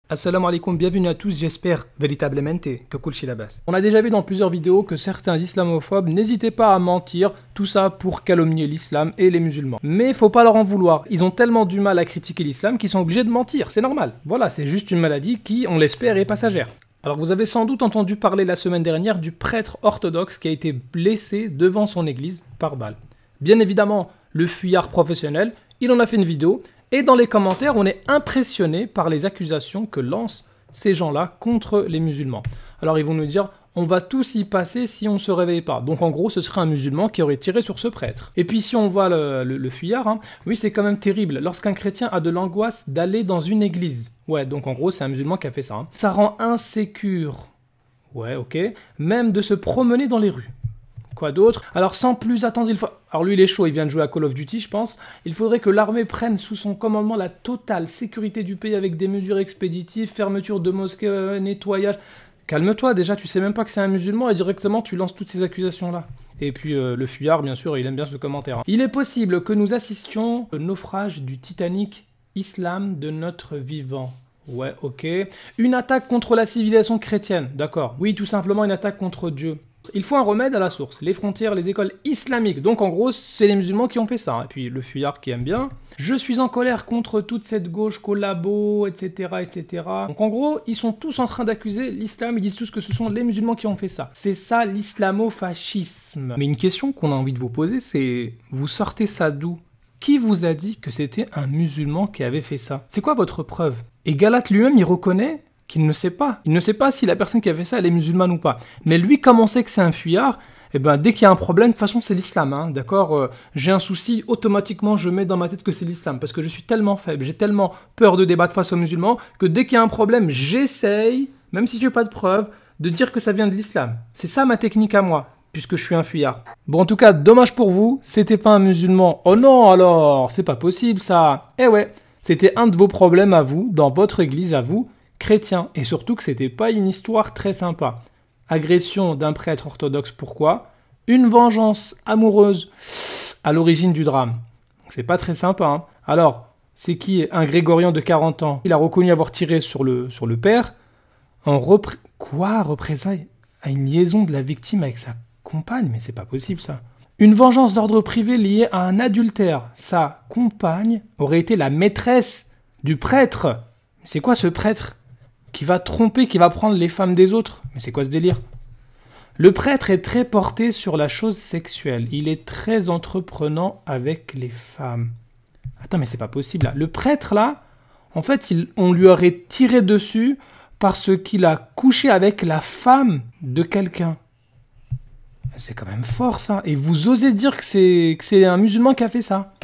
Assalamu alaikum, bienvenue à tous, j'espère véritablement que kul shi labas. On a déjà vu dans plusieurs vidéos que certains islamophobes n'hésitaient pas à mentir, tout ça pour calomnier l'islam et les musulmans. Mais faut pas leur en vouloir, ils ont tellement du mal à critiquer l'islam qu'ils sont obligés de mentir, c'est normal. Voilà, c'est juste une maladie qui, on l'espère, est passagère. Alors vous avez sans doute entendu parler la semaine dernière du prêtre orthodoxe qui a été blessé devant son église par balle. Bien évidemment, le fuyard professionnel, il en a fait une vidéo. Et dans les commentaires, on est impressionné par les accusations que lancent ces gens-là contre les musulmans. Alors ils vont nous dire, on va tous y passer si on ne se réveille pas. Donc en gros, ce serait un musulman qui aurait tiré sur ce prêtre. Et puis si on voit le fuyard, hein, oui c'est quand même terrible. Lorsqu'un chrétien a de l'angoisse d'aller dans une église. Ouais, donc en gros, c'est un musulman qui a fait ça. Hein. Ça rend insécure. Ouais, ok. Même de se promener dans les rues. Quoi d'autre? Alors sans plus attendre, alors lui il est chaud, il vient de jouer à Call of Duty je pense. Il faudrait que l'armée prenne sous son commandement la totale sécurité du pays avec des mesures expéditives, fermeture de mosquées, nettoyage. Calme-toi déjà, tu sais même pas que c'est un musulman et directement tu lances toutes ces accusations là. Et puis le fuyard bien sûr, il aime bien ce commentaire. Hein. Il est possible que nous assistions au naufrage du Titanic, islam de notre vivant. Ouais, ok. Une attaque contre la civilisation chrétienne, d'accord. Oui, tout simplement une attaque contre Dieu. Il faut un remède à la source, les frontières, les écoles islamiques. Donc en gros, c'est les musulmans qui ont fait ça. Et puis le fuyard qui aime bien. Je suis en colère contre toute cette gauche collabo, etc., etc. Donc en gros, ils sont tous en train d'accuser l'islam. Ils disent tous que ce sont les musulmans qui ont fait ça. C'est ça l'islamo-fascisme. Mais une question qu'on a envie de vous poser, c'est vous sortez ça d'où? Qui vous a dit que c'était un musulman qui avait fait ça? C'est quoi votre preuve? Et Galate lui-même, il reconnaît qu'il ne sait pas. Il ne sait pas si la personne qui a fait ça, elle est musulmane ou pas. Mais lui, comme on sait que c'est un fuyard, eh ben, dès qu'il y a un problème, de toute façon, c'est l'islam. Hein, d'accord, j'ai un souci, automatiquement, je mets dans ma tête que c'est l'islam. Parce que je suis tellement faible, j'ai tellement peur de débattre face aux musulmans, que dès qu'il y a un problème, j'essaye, même si je n'ai pas de preuve, de dire que ça vient de l'islam. C'est ça ma technique à moi, puisque je suis un fuyard. Bon, en tout cas, dommage pour vous, c'était pas un musulman. Oh non, alors, c'est pas possible, ça. Eh ouais, c'était un de vos problèmes à vous, dans votre église à vous, chrétien, et surtout que c'était pas une histoire très sympa. Agression d'un prêtre orthodoxe, pourquoi? Une vengeance amoureuse à l'origine du drame. C'est pas très sympa, hein. Alors, c'est qui? Un Grégorien de 40 ans. Il a reconnu avoir tiré sur le père en représailles à une liaison de la victime avec sa compagne? Mais c'est pas possible, ça. Une vengeance d'ordre privé liée à un adultère. Sa compagne aurait été la maîtresse du prêtre. C'est quoi ce prêtre qui va tromper, qui va prendre les femmes des autres? Mais c'est quoi ce délire? Le prêtre est très porté sur la chose sexuelle. Il est très entreprenant avec les femmes. Attends, mais c'est pas possible là. Le prêtre là, en fait, on lui aurait tiré dessus parce qu'il a couché avec la femme de quelqu'un. C'est quand même fort ça. Et vous osez dire que c'est un musulman qui a fait ça?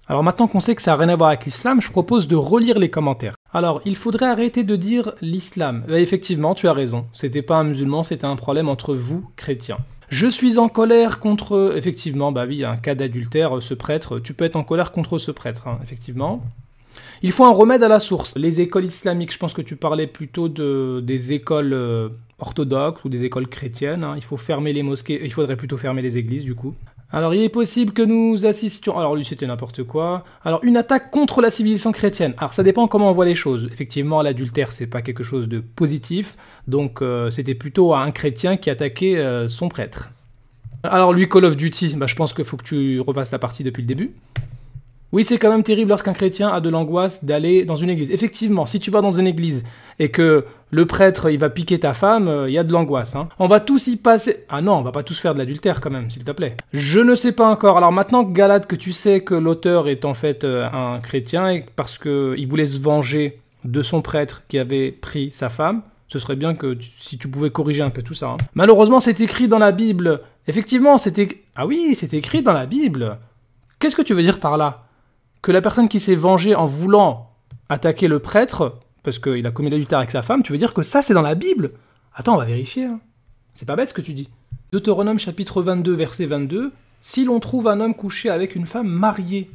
Alors maintenant qu'on sait que ça n'a rien à voir avec l'islam, je propose de relire les commentaires. Alors, il faudrait arrêter de dire l'islam. Effectivement, tu as raison. C'était pas un musulman, c'était un problème entre vous, chrétiens. Je suis en colère contre... Effectivement, bah oui, un cas d'adultère, ce prêtre. Tu peux être en colère contre ce prêtre, hein, effectivement. Il faut un remède à la source. Les écoles islamiques, je pense que tu parlais plutôt des écoles orthodoxes ou des écoles chrétiennes. Hein. Il faut fermer les mosquées, il faudrait plutôt fermer les églises, du coup. Alors, il est possible que nous assistions... Alors, lui, c'était n'importe quoi. Alors, une attaque contre la civilisation chrétienne. Alors, ça dépend comment on voit les choses. Effectivement, l'adultère, c'est pas quelque chose de positif. Donc, c'était plutôt un chrétien qui attaquait son prêtre. Alors, lui, Call of Duty, bah, je pense qu'il faut que tu refasses la partie depuis le début. Oui, c'est quand même terrible lorsqu'un chrétien a de l'angoisse d'aller dans une église. Effectivement, si tu vas dans une église et que le prêtre, il va piquer ta femme, il y a de l'angoisse. Hein. On va tous y passer... Ah non, on va pas tous faire de l'adultère quand même, s'il te plaît. Je ne sais pas encore. Alors maintenant, Galate, que tu sais que l'auteur est en fait un chrétien et parce qu'il voulait se venger de son prêtre qui avait pris sa femme, ce serait bien que si tu pouvais corriger un peu tout ça. Hein. Malheureusement, c'est écrit dans la Bible. Effectivement, c'était... Ah oui, c'est écrit dans la Bible. Qu'est-ce que tu veux dire par là? Que la personne qui s'est vengée en voulant attaquer le prêtre, parce qu'il a commis l'adultère avec sa femme, tu veux dire que ça c'est dans la Bible? Attends, on va vérifier. Hein. C'est pas bête ce que tu dis. Deutéronome chapitre 22, verset 22. Si l'on trouve un homme couché avec une femme mariée,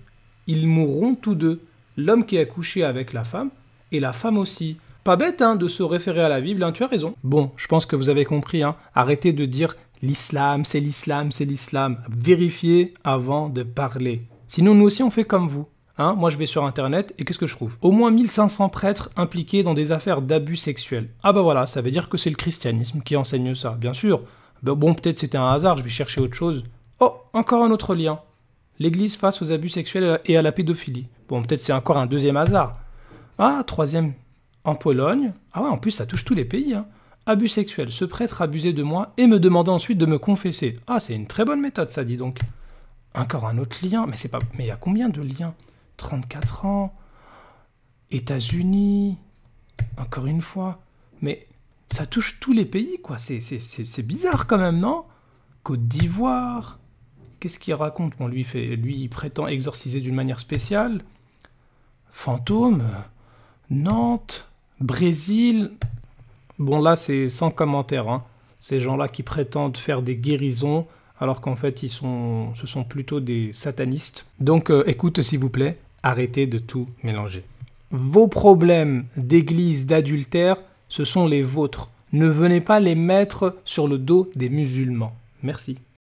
ils mourront tous deux. L'homme qui a couché avec la femme, et la femme aussi. Pas bête hein, de se référer à la Bible, hein, tu as raison. Bon, je pense que vous avez compris. Hein. Arrêtez de dire l'islam, c'est l'islam, c'est l'islam. Vérifiez avant de parler. Sinon, nous aussi, on fait comme vous. Hein, moi je vais sur internet et qu'est-ce que je trouve? Au moins 1500 prêtres impliqués dans des affaires d'abus sexuels. Ah bah voilà, ça veut dire que c'est le christianisme qui enseigne ça, bien sûr. Bah bon, peut-être c'était un hasard, je vais chercher autre chose. Oh, encore un autre lien. L'église face aux abus sexuels et à la pédophilie. Bon, peut-être c'est encore un deuxième hasard. Ah, troisième. En Pologne. Ah ouais, en plus ça touche tous les pays. Hein. Abus sexuels. Ce prêtre abusait de moi et me demandait ensuite de me confesser. Ah, c'est une très bonne méthode ça, dis donc. Encore un autre lien. Mais c'est pas. Mais il y a combien de liens? 34 ans. États-Unis. Encore une fois. Mais ça touche tous les pays, quoi. C'est bizarre quand même, non? Côte d'Ivoire. Qu'est-ce qu'il raconte? Bon, lui, il prétend exorciser d'une manière spéciale. Fantôme. Nantes. Brésil. Bon, là, c'est sans commentaire. Hein. Ces gens-là qui prétendent faire des guérisons, alors qu'en fait, ce sont plutôt des satanistes. Donc, écoute, s'il vous plaît, arrêtez de tout mélanger. Vos problèmes d'église, d'adultère, ce sont les vôtres. Ne venez pas les mettre sur le dos des musulmans. Merci.